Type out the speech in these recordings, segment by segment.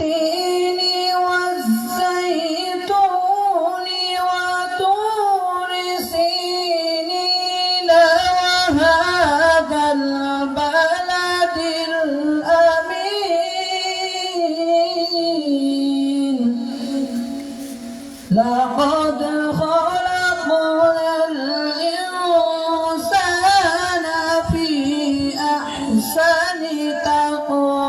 والتين والزيتون وطور سينين وهذا البلد الأمين لقد خلقنا الإنسان في أحسن تقويم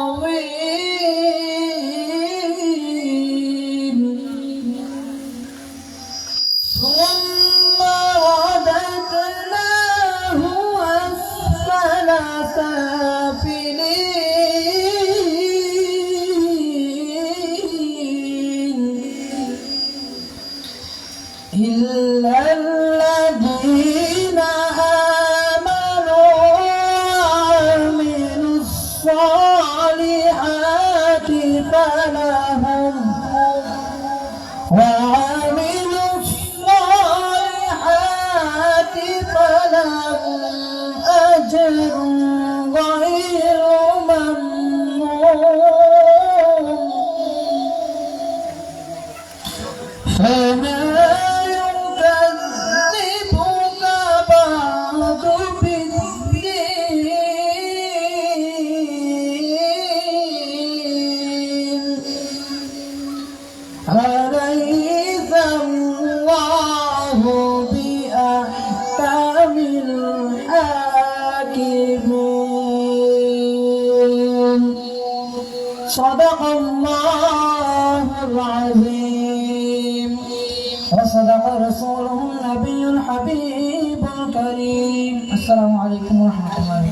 ثم رددناه أسفل سافلين إلا الذين آمنوا وعملوا الصالحات فلهم أجر غير ممنون فما يكذبك بعد بالدين أليس الله بأحكم الحاكمين صدق الله العظيم وصدق رسوله النبي الحبيب الكريم السلام عليكم ورحمة الله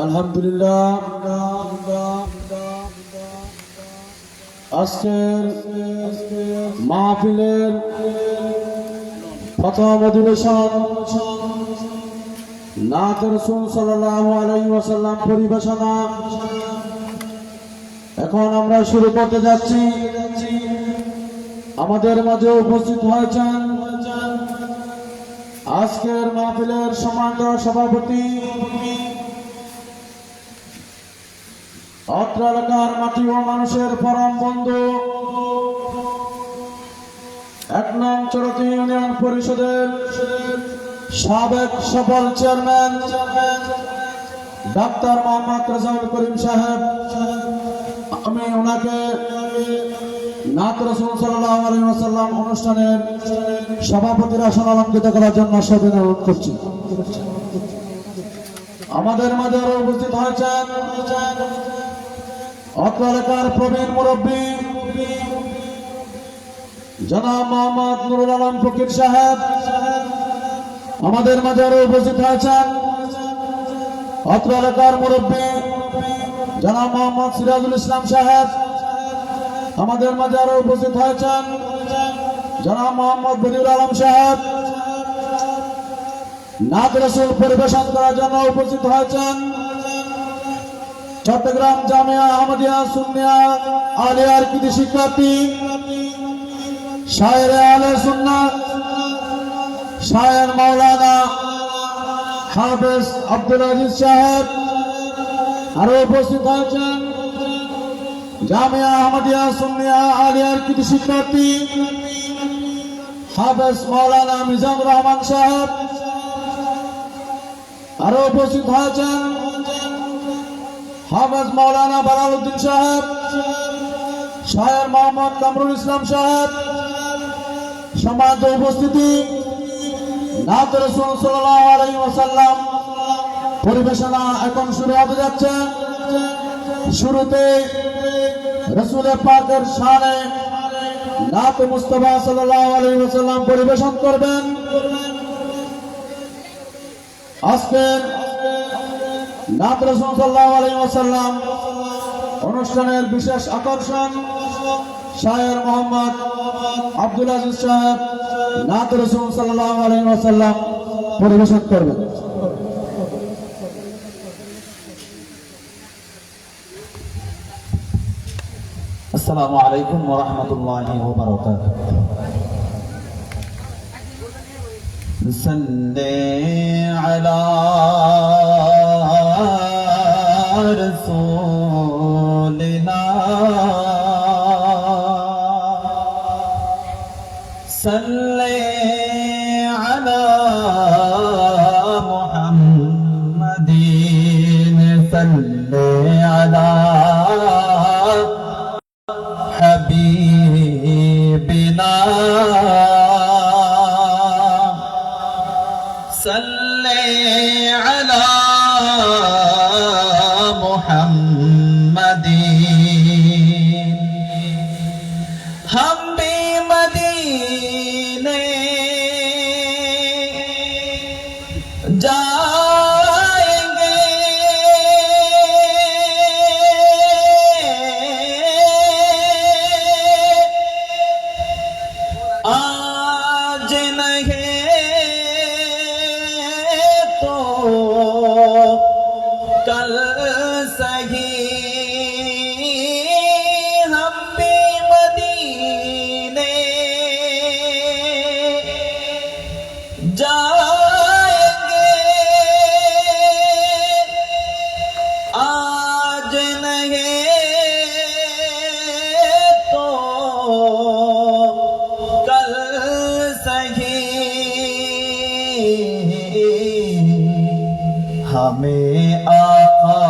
আলহামদুলিল্লাহ আজকের মাহফিলের প্রথম অধিবেশন নাত রাসূল সাল্লাল্লাহু আলাইহি ওয়াসাল্লাম পরিবেশনা এখন আমরা শুরু করতে যাচ্ছি। আমাদের মাঝে উপস্থিত হয়েছেন আজকের মাহফিলের সম্মানিত সভাপতি, অত্র এলাকার মাটি ও মানুষের পরম বন্ধু, ১ নং চরতি ইউনিয়ন পরিষদের সাবেক সফল চেয়ারম্যান ডাক্তার মোহাম্মদ রেজাউল করিম সাহেব। আমি ওনাকে নাত রাসূল সাল্লাল্লাহু আলাইহি ওয়াসাল্লাম অনুষ্ঠানের সভাপতির আসন অলঙ্কৃত করার জন্য সবিনয় অনুরোধ করছি। আমাদের মাঝে আরো উপস্থিত হয়েছেন অত্র এলাকার প্রবীণ মুরব্বী জনাব মোহাম্মদ নুরুল আলম ফকির সাহেব। আমাদের মাঝে আরো উপস্থিত হয়েছেন অত্র এলাকার মুরব্বী জনাব মোহাম্মদ সিরাজুল ইসলাম সাহেব। আমাদের মাঝে আরো উপস্থিত হয়েছেন জনাব মোহাম্মদ বদিউল আলম সাহেব। নাত রাসূল পরিবেশন করার জন্য উপস্থিত হয়েছেন চট্টগ্রাম জামিয়া আহমদিয়া সুন্নিয়া আলিয়ার কৃতি শিক্ষার্থী শায়ের আলে সুন্নাত শায়ের মাওলানা হাফেজ আব্দুল আজিজ সাহেব। আরো উপস্থিত হয়েছেন জামিয়া আহমদিয়া সুন্নিয়া আলিয়ার কৃতি শিক্ষার্থী হাফেজ মাওলানা মিজানুর রহমান সাহেব। আরো উপস্থিত হয়েছেন হাফেজ মাওলানা বালালউদ্দিন সাহেব, শায়ের মোহাম্মদ কামরুল ইসলাম সাহেব। সম্মানিত উপস্থিতি, নাত রাসূল সাল্লাল্লাহু আলাইহি ওয়াসাল্লাম পরিবেশনা এখন শুরু হতে যাচ্ছে। শুরুতে রাসূল পাকের শানে নাত মুস্তাফা সাল্লাল্লাহু আলাইহি ওয়াসাল্লাম পরিবেশন করবেন। আজকের নাত রাসূল সাল্লাল্লাহু আলাইহি ওয়াসাল্লাম অনুষ্ঠানের বিশেষ আকর্ষণ শায়ের মোহাম্মদ আব্দুল আজিজ সাহেব নাত রাসূল সাল্লাল্লাহু আলাইহি ওয়াসাল্লাম পরিবেশন করবেন। আসসালামু আলাইকুম ওয়া রাহমাতুল্লাহি ওয়া বারাকাতুহু। সাল্লি আলা রাসূলিনা সাল্লি আলা মুহাম্মাদিন সাল্লি আলা حبيبنا صل على محمد हम भी मदीने जाएंगे आज नहीं तो कल सही हम भी मदीने जाएंगे आज नहीं तो कल सही हमें आका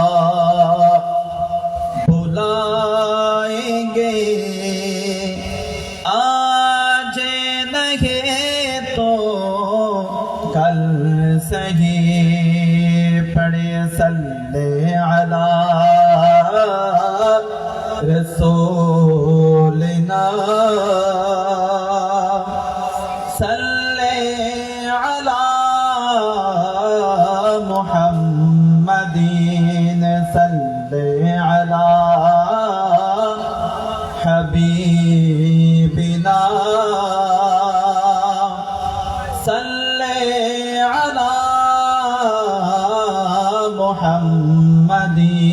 बुलाएंगे आज नहीं तो कल सही पढ़े सल्ले अला रसूलिना सल्ले अला मुहम्मदीन सल्ले अला हबीबिना सल्ले अला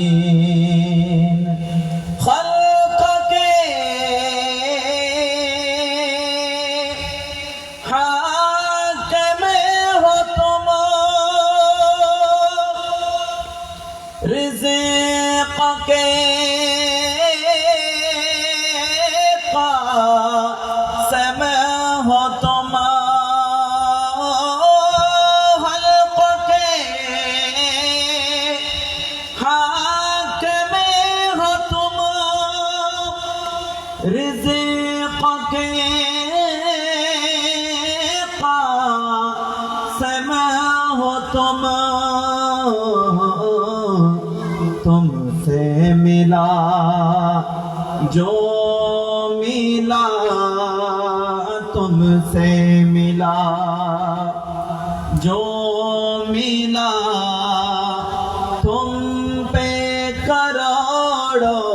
मुहम्मदीन खल्क के हाकिम हो तुम रिज़्क़ के क़ासिम हो तुम हल्क़ के हाकिम हो तुम रिज़्क़ के क़ासिम हो तुमसे मिला जो मिला तुमसे मिला जो मिला तुम पे करोड़ों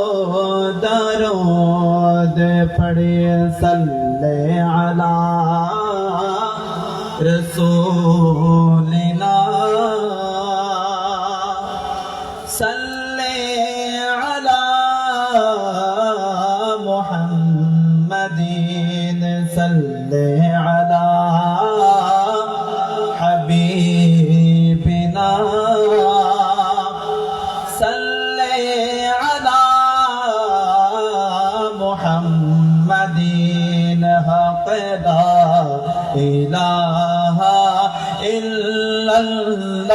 दरूद पढ़े सल्ले अला रसूलिना सल्ले अला मुहम्मदीन सल्ले अला हबीबिना सल्ले अला मुहम्मदीन हक़ ला इलाहा इल्लल्लाह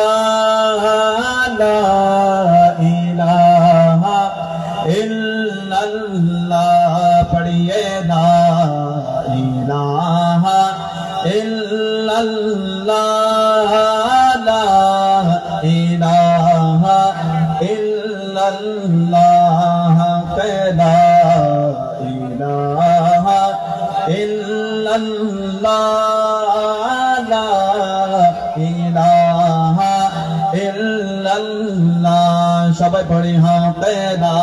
ইল্লাল্লাহ সবাই পড়ি হক লা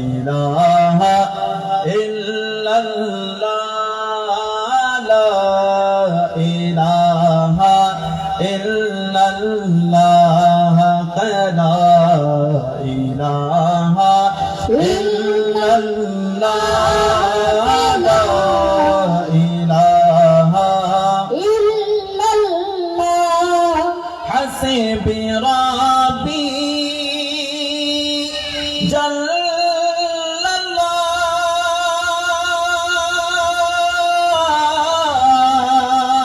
ইলাহা ইল্লাল্লাহ লা ইলাহা ইল্লাল্লাহ লা ইলাহা ইল্লাল্লাহ লা ইলাহা حسبي ربي جل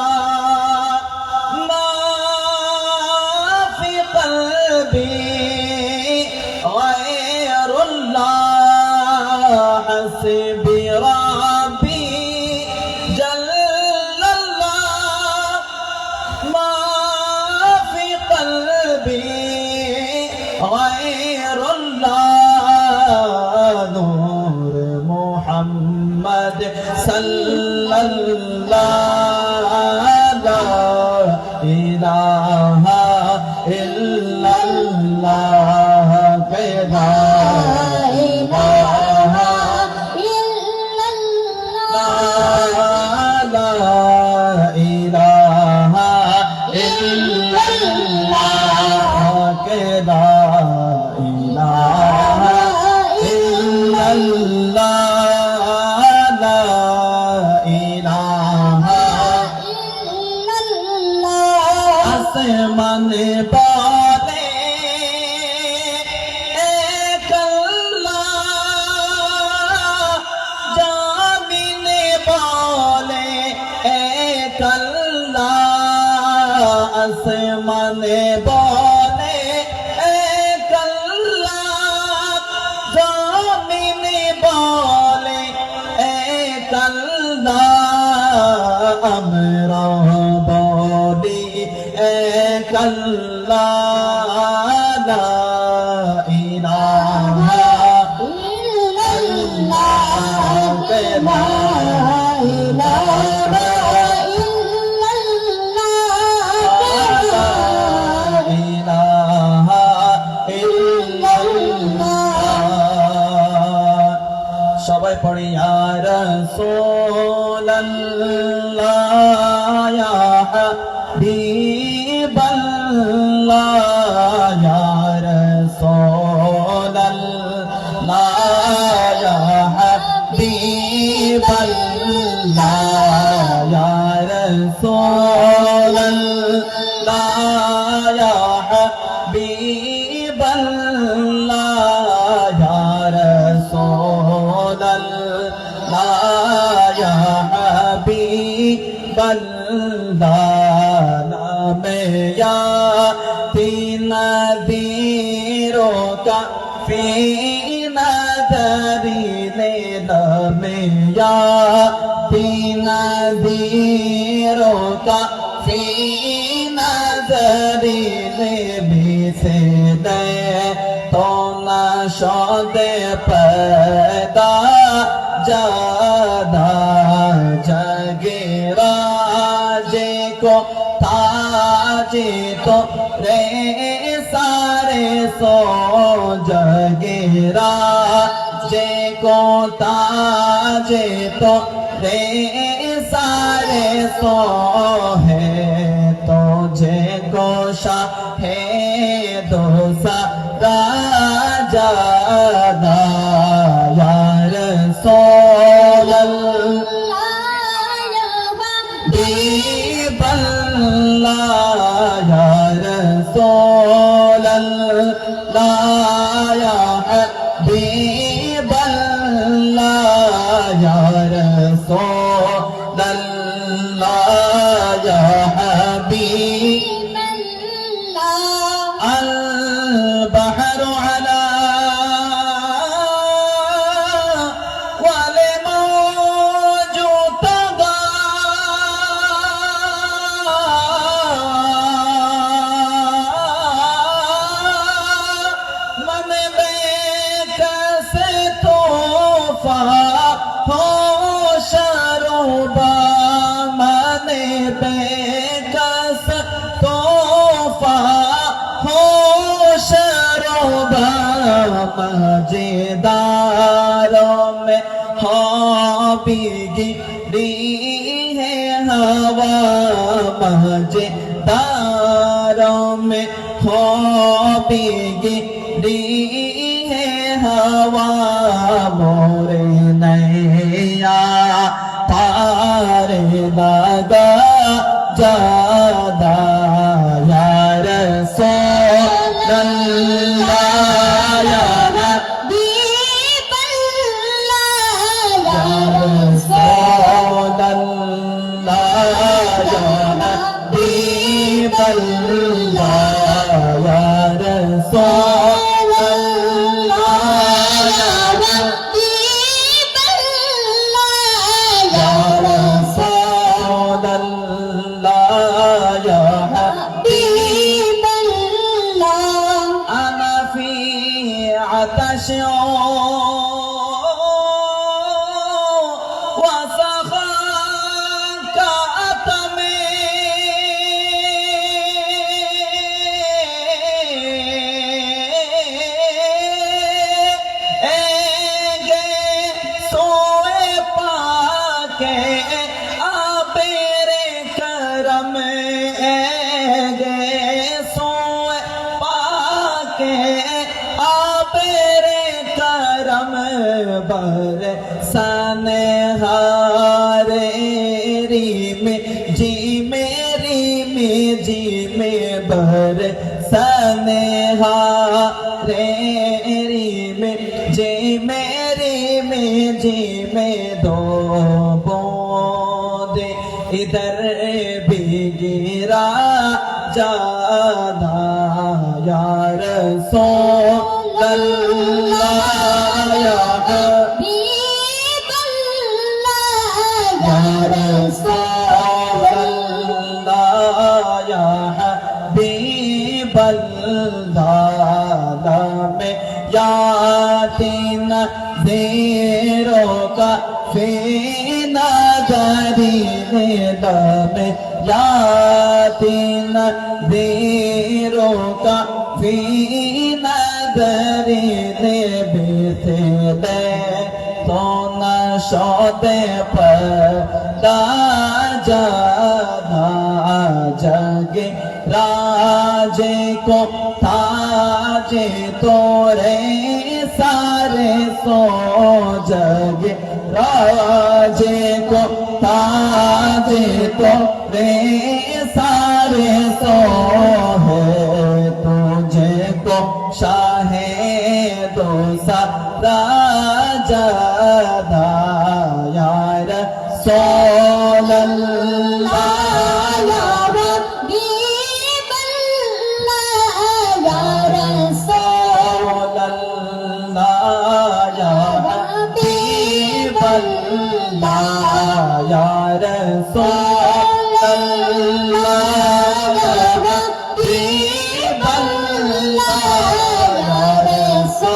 الله ما في قلبي غير الله حسبي ربي جل الله ما غير الله نور محمد صلى الله لا إله إلا الله لا إله إلا الله لا إله إلا الله لا إله إلا الله لا إله إلا الله আসমান বলে এক আল্লাহ জমিন বলে এক আল্লাহ আসমান বলে এক আল্লাহ জমিন বলে এক আল্লাহ আমরা বলি এক আল্লাহ লা ইলাহা ইল্লাল্লাহ লা ইলাহা সবাই পড়ি ইয়া রাসূলুল্লাহ ইয়া হাবিবাল্লাহ ইয়া রাসূলুল্লাহ ইয়া হাবিবাল্লাহ ইয়া রাসূলুল্লাহ ইয়া হাবিবাল্লাহ ইয়া রাসূলুল্লাহ ইয়া হাবিবাল্লাহ নামে ইয়াতি নদীরো কা ফি নদরিলে নামে ইয়াতি নদীরো কা ফি নদরিলে বিসে দে তো না শদে पैदा जादा जगेरा जे को ताजे तो रे सारे सो जगेरा जे को ताजे तो रे सारे सो है तो जे को शाहे दोसा राजा दा या रसूलल्लाह या हबीबल्लाह या रसूलल्लाह या हबीबल्लाह या रसूलल्लाह या हबीबल्लाह البحر على والموج طغى मजेदारों में हो बिगड़ी है हवा मजेदारों में हो बिगड़ी है हवा मोरे नैया पार लगा जादा या रसूल अल्लाह या हबीब अल्लाह या रसूल अल्लाह या हबीब अल्लाह या रसूल अल्लाह या हबीब अल्लाह या रसूल अल्लाह या हबीब अल्लाह अना फी आतश बरसाने हारे री में जी में बरसाने हारे री में जी में दो बूंदे इधर भी गिरा जाना या रसूल अल्लाह या हबीब अल्लाह या रसूल अल्लाह या हबीब अल्लाह में यातीन ज़ेरों का फीना जारी में यातीन ज़ेरों का फीना जारी बेते तो न शोदे पर जाना जगे राजे को ताजे तोरे सारे सो जगे राजे को ताजे तोरे सारे सो है तुझे को शाहे दो सारा जादा यार रसूल अल्लाह या हबीब अल्लाह या रसूल अल्लाह या हबीब अल्लाह या रसूल अल्लाह या हबीब अल्लाह या रसूल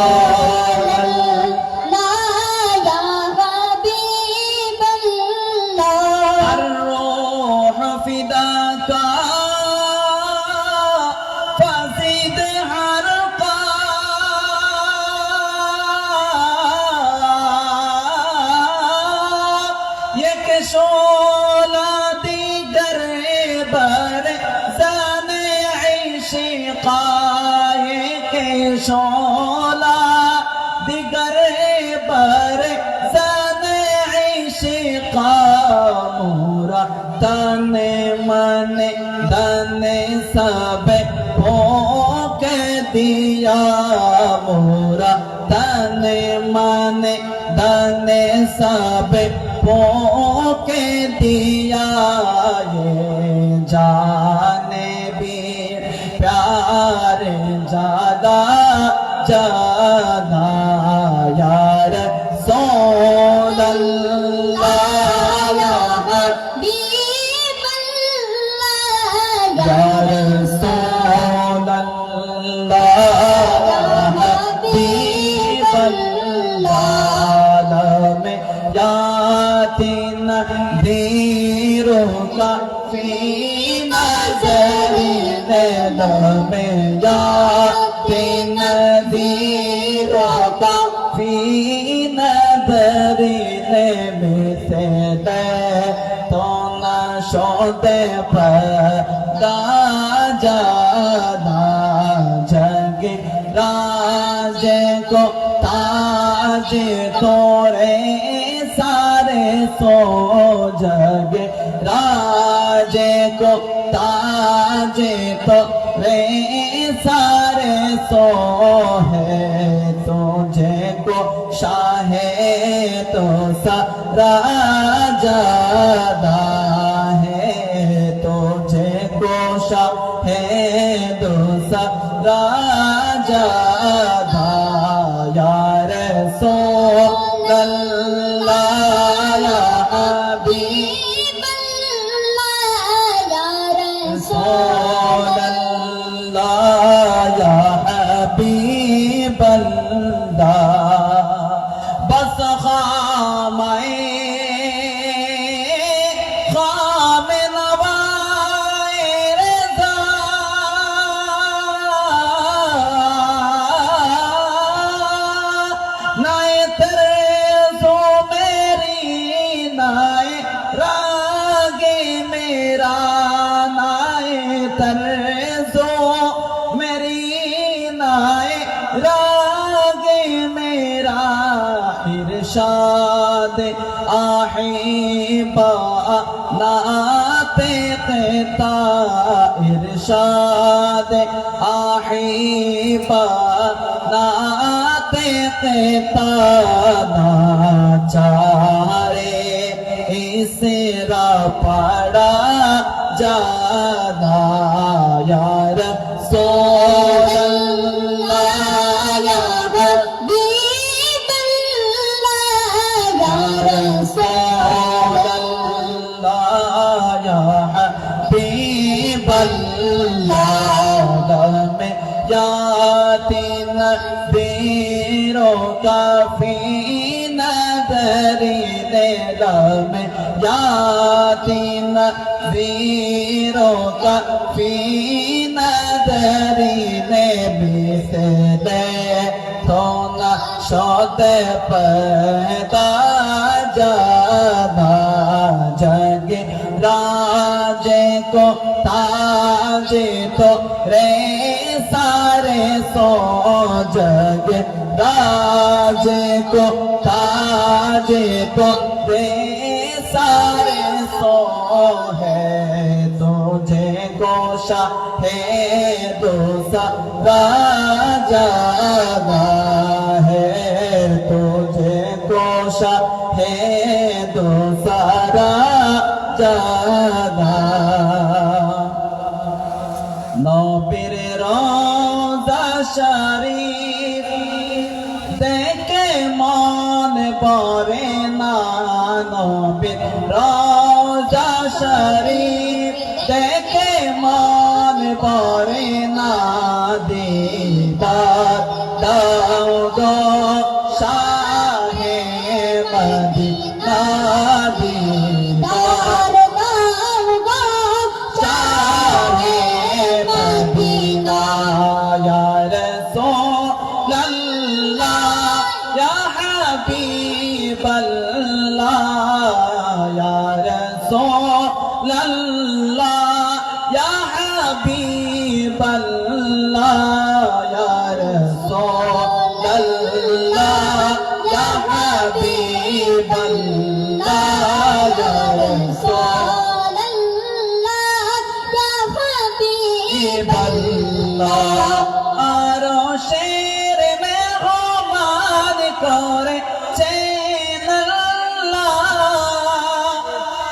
शोला दिगर बर जाने इश्क़ाए के शोला दिगर बर जाने इश्क़ा मोरा तने मने दने सब भोग दिया मोरा तने मने दने सब के दिया ये जाने भी प्यार ज्यादा ज्यादा यार रसूल अल्लाह या हबीब अल्लाह या रसूल अल्लाह या हबीब अल्लाह में यातीन दीरों का फीना जरीन में यातीन दीरों काफी नदरी ने मिसले तो न शोदे पैदा जाना जगे राज को ताज तोरे सारे सो जगे राज को ताज तो रे सारे सो है तुझे को शाहे तो सारा जादा है तुझे को शाहे तो सारा जादा यार सो अल्लाह या हबीब या हबीब बस खाम नवाए रज़ा नाए तेरे सो मेरी नाए रागे मेरा नाए तेरे सो मेरी नाए रागे मेरा इरशाद आहिबा नाते कहता इरशाद आहिबा नाते कहता नाचारे इसरा पड़ा जाना यार काफी नदरी दिल में यातीन वीरों काफी नदरी ने मिसले तो न शोद पैदा जाना जगे राजे को ताजे तो रे सारे सो जगे राजे को ताजे को रे सारे सो है तुझे को शाहे दो राजाना है तुझे को शाहे दो सारा जाना नबीर रोज़ा शरीफ देखे मान बारे ना नबीर रोज़ा शरीफ देखे मान बारे ना दीदार दाऊदो शाहे मदीना दीदार दाऊदो शाहे मदीना या रसूल अल्लाह या हबीब अल्लाह या रसूल अल्लाह या हबीब अल्लाह या रसूल अल्लाह या हबीब अल्लाह या रसूल अल्लाह या हबीब अल्लाह आरो शेर में हुमाद करे चैन अल्लाह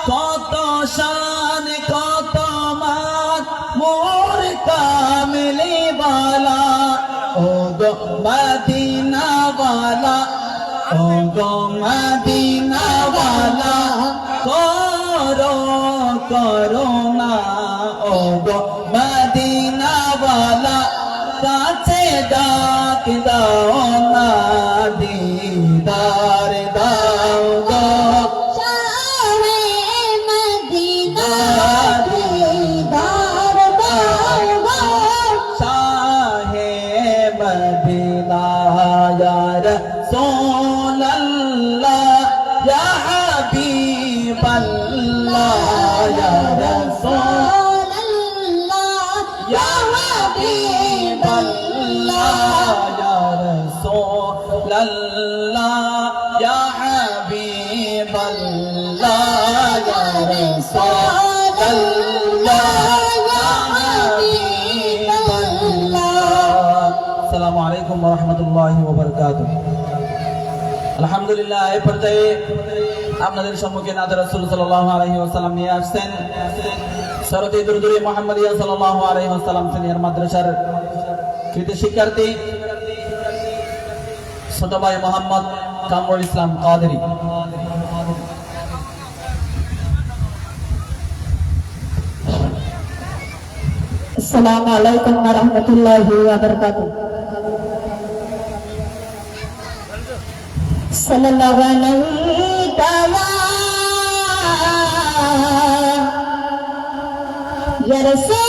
कत शान कत मान मोर कामली वाला ओ गो मदीना वाला ओ गो मदीना वाला करो करो ना ओ गो मदीना वाला काছে डाक दाओ ना दीदार दाओ गो शाहे मदीना दीदार दाओ गो शाहे मदीना या रसूल الله يا حبيب الله يا رسول الله يا حبيب الله السلام عليكم ورحمة الله وبركاته আলহামদুলিল্লাহ এই পর্যায়ে আপনাদের সম্মুখে নাতে রাসূল সাল্লাল্লাহু আলাইহি ওয়াসাল্লাম নিয়ে আসছেন সরতি দুরুদুরি মুহাম্মাদিয়া সাল্লাল্লাহু আলাইহি ওয়াসাল্লাম সিনিয়র মাদ্রাসার কৃতি শিক্ষার্থী ছোট ভাই মোহাম্মদ কামরুল ইসলাম কাদেরী। আসসালামু আলাইকুম ওয়া রাহমাতুল্লাহি ওয়া বারাকাতুহু। সাল্লাল্লাহু আলাইহি ইয়া রাসূলুল্লাহ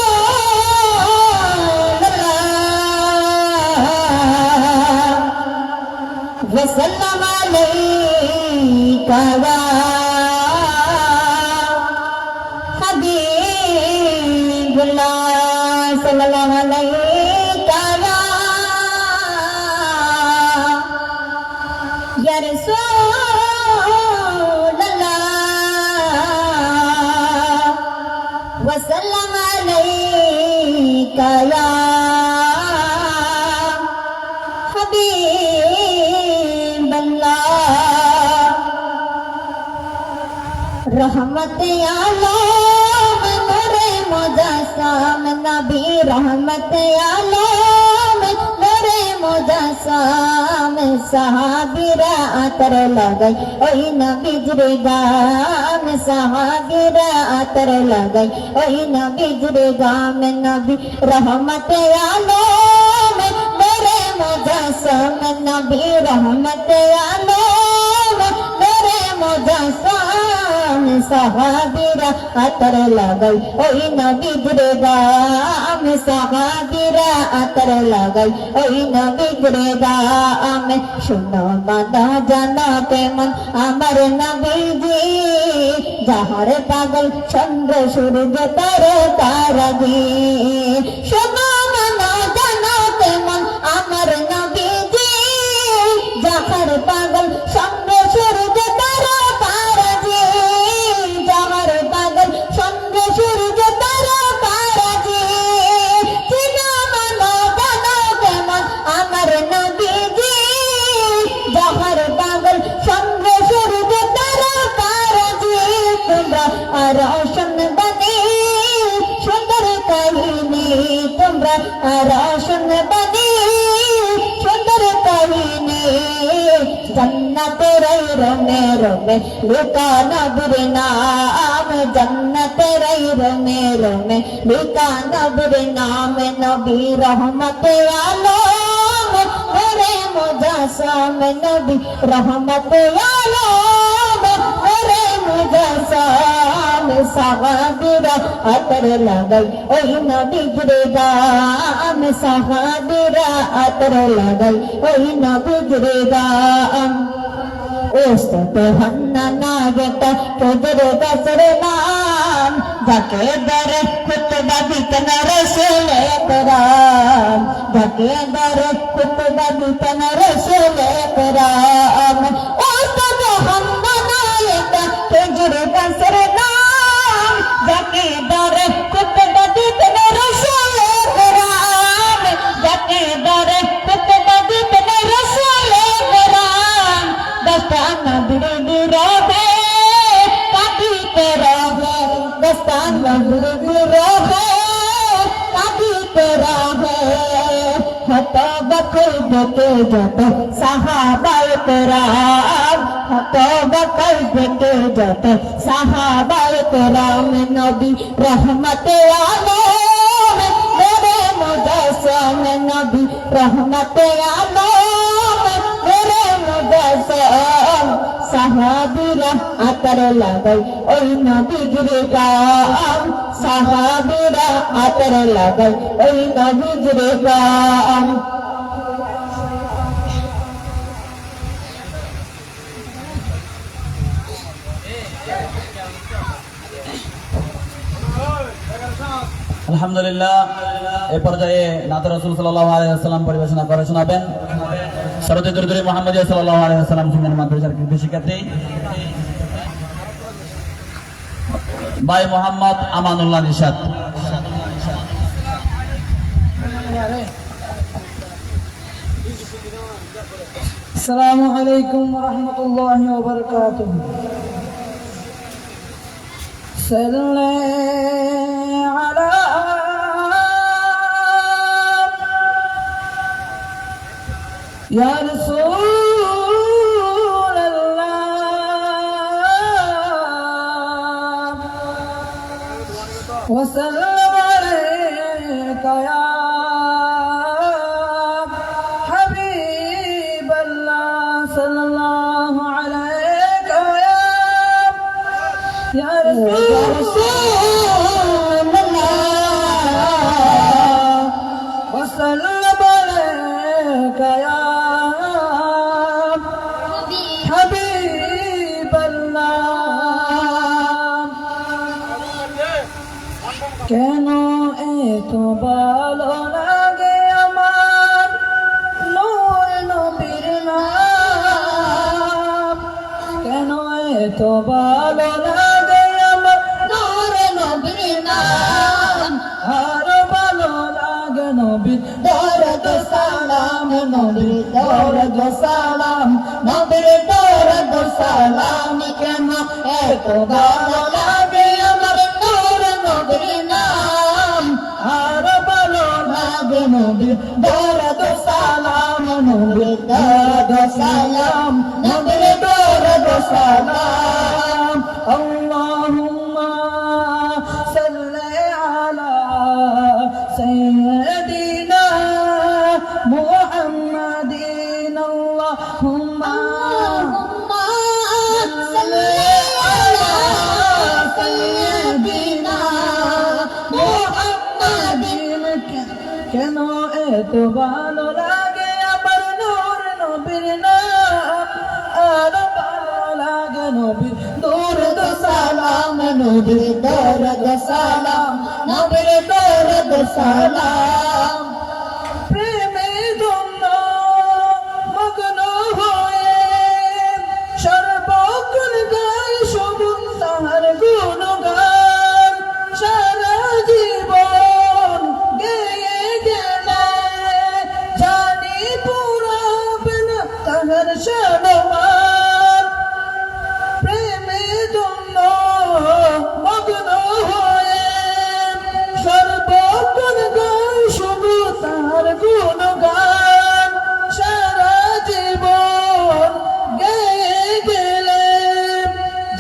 ওয়া সাল্লাম আলাইকা ওয়া হাবিবুল্লাহ সাল্লাল্লাহু আলাইকা ইয়া রাসূলুল্লাহ ওয়া সাল্লাম আলাইকা ইয়া হাবিবাল্লাহ रहमत आलम नूरे मुजस्सम नबी रहमत आलम नूरे मुजस्सम सहाबीरा अतर लगई ओई नबी जरे गाम सहाबीरा अतर लगई ओई नबी जरे गाम नबी रहमत आलम नूरे मुजस्सम नबी रहमत आलम नूरे मुजस्सम सहाबीरा अतर लगई ओई नबी जरे गाम सहाबीरा अतर लगई ओई नबी जरे गाम सुनो बादा जाना के मन अमर नबीजी जहर पागल चंद्र सूरज तारे तारा जी सुनो बादा जाना के मन अमर नबीजी जहर पागल चंद्र सूरज तारा तारा जी जहर पागल चंद्र सूरज तारा तारा जी चिना मनो जानो के मन अमर नबीजी जहर पागल चंद्र सूरज तारा तारा जी तुमरा रोशन बने सुंदर कहीने तुमरा रोशन बने सुंदर कहीने जन्नत रई रोमे रोमे लुका नबीर नाम जन्नत रई रोमे रोमे लुका नबीर नाम नबी रहमत आलम मेरे मुजस्सम नबी रहमत आलम मेरे मुजस्सम सहाबीरा अतर लगई ओई नबी जरे गाम सहाबीरा अतर लगई ओई नबी जरे गाम ओस्तो तो हन्ना नागता तोजरे दसरे नाम जाके दर खुतबा बितन रसूल कराम जाके दर खुतबा बितन रसूल कराम ओस्तो तो हन्ना नागता तोजरे दसरे नाम जाके दर खुतबा बितन रसूल कराम जाके दर खुतबा बितन रसूल कराम दस्तान बिरबी रोहे काटी पे रोहे दस्तान बिरबी रोहे काटी पे रोहे हतो बकल देते जतो सहाबाए कराम हतो बकल देते जतो सहाबाए कराम नबी रहमत आलम मेरे मुजस्सम नबी रहमत आलम मेरे मुजस्सम सहाबीरा अतर लगई ओई नबी जरे गाम सहाबीरा अतर लगई ओई नबी जरे गाम আলহামদুলিল্লাহ এই পর্যায়ে নাতে রাসূল সাল্লাল্লাহু আলাইহি ওয়াসাল্লাম পরিবেশনা করে শোনাবেন সরতে দুরুদে মুহাম্মদ সাল্লাল্লাহু আলাইহি ওয়াসাল্লাম সিনিয়র মাদ্রাসার কৃতি শিক্ষার্থী ভাই মোহাম্মদ আমানুল্লাহ নিশাত। السلام عليكم ورحمة الله وبركاته. صل على يا رسول الله وسلم عليك يا حبيب الله صلى الله عليك يا رسول الله وسلم عليك يا حبيب الله কেন এত ভালো লাগে আমার নূর নবীর নাম, কেন এত ভালো লাগে আমার নূর নবীর নাম, আর ভালো লাগে নবীর দরদ সালাম, নবীর দরদ সালাম, নবীর দরদ সালাম, কেন এত ভালো লাগে আমার নূর নবীর নাম, আর ভালো লাগে নবীর দরদ সালাম, নবীর দরদ সালাম, নবীর দরদ সালাম। আল্লাহুম্মা সাল্লি আলা সাইয়্যিদিনা মুহাম্মাদিন, আল্লাহুম্মা সাল্লি আলা সাইয়্যিদিনা মুহাম্মাদিন। কেন এত ভালো লাগে আমার নূর নবীর নাম, আর ভালো লাগে নবীর দরদ সালাম, নবীর দরদ সালাম, নবীর দরদ সালাম। প্রেমে ধন্য মগ্ন হয়ে সর্বক্ষণ গাই শুধু তাহার গুণগান, সারা জীবন গেয়ে গেলে জানি পুরাবে না তাহার সম্মান। প্রেমে ধন্য মগ্ন হয়ে সর্বক্ষণ গাই শুধু তাহার গুণগান, সারা জীবন গেয়ে গেলে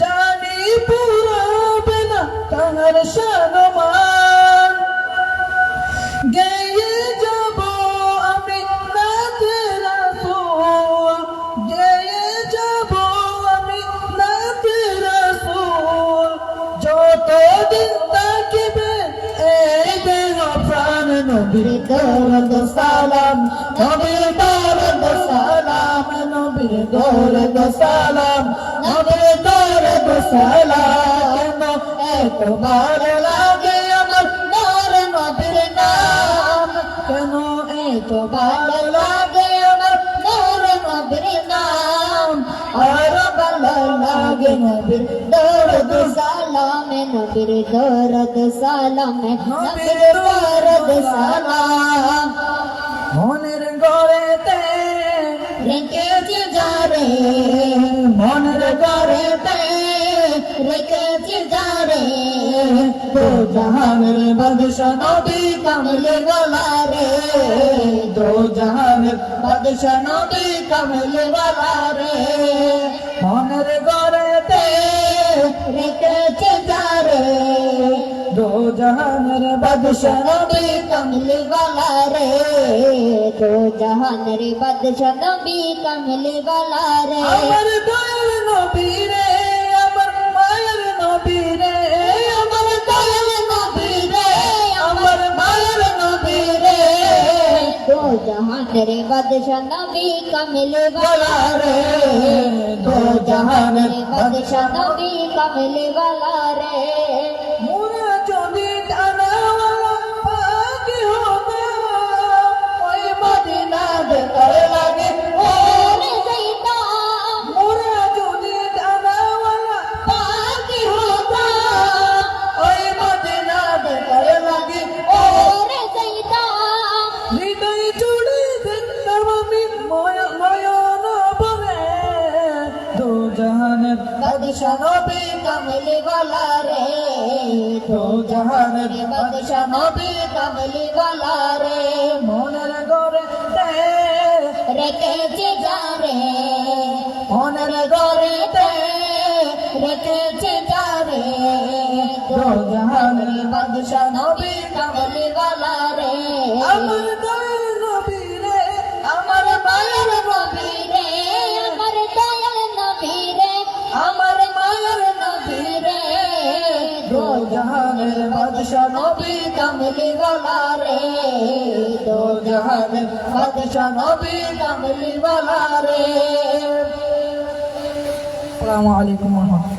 জানি পুরাবে না তাহার সম্মান। গেয়ে যাব আমি নাতে রাসূল, গেয়ে যাব আমি নাতে রাসূল, যতদিন থাকিবে এই দেহ প্রাণ, নবীর দরদ সালাম, নবীর দরদ সালাম, নবীর দরদ সালাম, নবীর দরদ সালাম। এত ভালো লাগে আমার নূর নবীর নাম, কেন এত ভালো লাগে আমার নূর নবীর নাম, আর ভালো লাগে নবীর দরদ সালাম, নবীর দরদ সালাম, নবীর দরদ সালাম। মনের ঘরেতে রেখেছি যারে, মনের ঘরেতে রেখেছি যারে, তো জাহানের বাদশা নবী কমলে ওয়ালা রে, তো জাহানের বাদশা নবী কমলে ওয়ালা রে, মনের ঘরেতে রেখেছি যারে, দো জাহানের বাদশা নবী কমলে ওয়ালা রে, দো জাহানের বাদশা নবী কমলে ওয়ালা রে। আমার দয়াল নবী রে, আমার মায়ের নবী রে, আমার দয়াল নবী রে, আমার মায়ের নবী রে, দো জাহানের বাদশা নবী কমলে ওয়ালা রে, দো জাহানের বাদশা নবী কমলে ওয়ালা রে। মোরা যদি টানাওয়ালা পাখি হতাম, ওই মদিনা বেতার লাগে, ও বাদশা নবী কামলি वाला রে দো জাহানের বাদশা নবী কামলি वाला রে মনের গরে রেখেছে যারে মনের গরে রেখেছে যারে দো জাহানের বাদশা নবী কামলি वाला রে আমার দয়াল নবী রে আমার মায়ের নবী রে আমার দয়াল নবী রে আমার মায়ের নবী রে দো জাহানের বাদশা নবী কামলি वाला রে দো জাহানের বাদশা নবী কামলি ওয়ালা রে। আসসালামু আলাইকুম ওয়া রাহমাতুল্লাহ।